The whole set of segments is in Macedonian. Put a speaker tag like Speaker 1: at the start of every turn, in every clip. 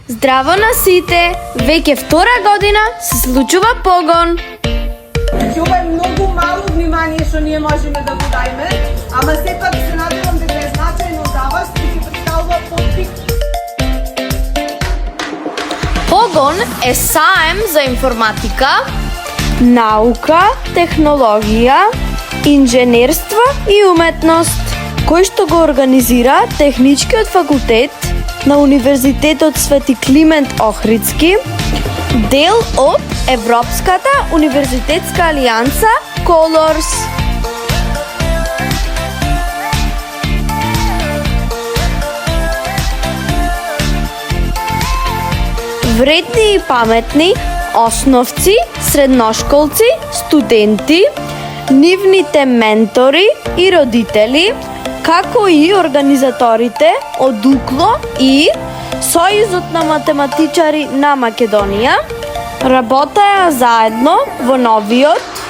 Speaker 1: Здраво на сите! Веќе втора година се случува погон.
Speaker 2: Ова е многу мало внимание што ние можеме да го дајме, ама сепак се надевам дека е значајно за вас и ќе представува подпик.
Speaker 1: Погон е саем за информатика, наука, технологија, инженерство и уметност, кој што го организира Техничкиот факултет на Универзитетот Свети Климент Охридски, дел од Европската универзитетска алијанса Colors. Вредни и паметни, основци, средношколци, студенти, нивните ментори и родители, како и организаторите од УКЛО и Сојузот на математичари на Македонија работеа заедно во новиот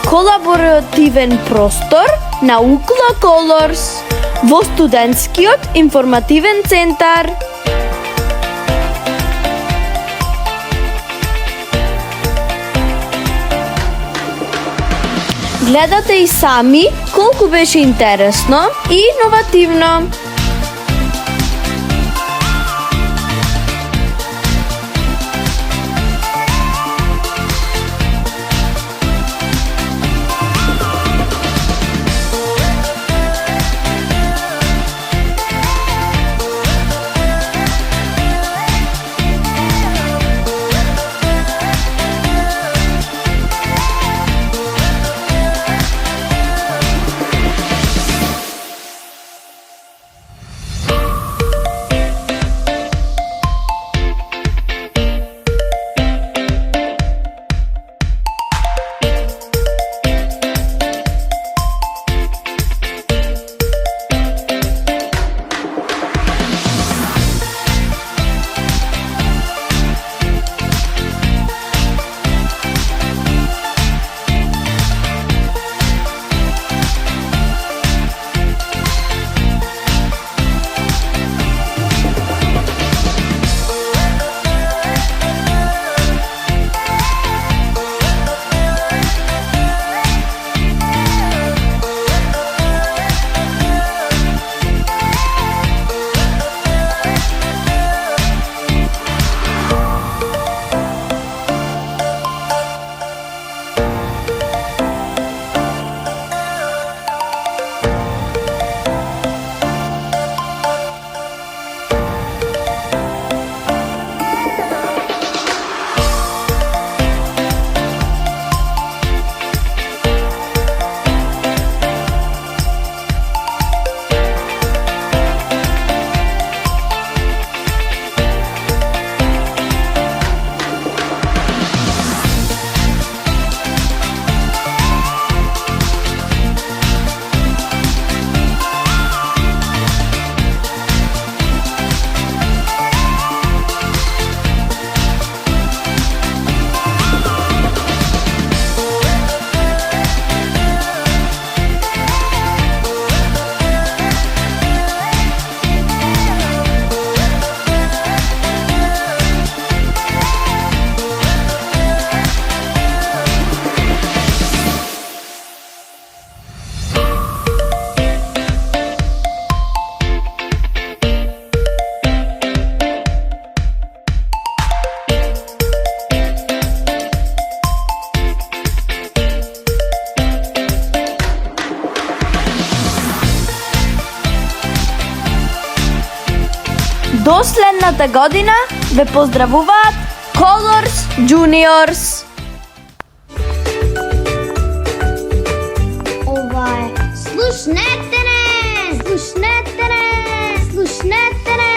Speaker 1: колаборативен простор на УКЛО Colors во студентскиот информативен центар. Гледате и сами колку беше интересно и иновативно. До следната година ве поздравуваат Colors Juniors.
Speaker 3: Ова е Слушнете не! Слушнете не! Слушнете не!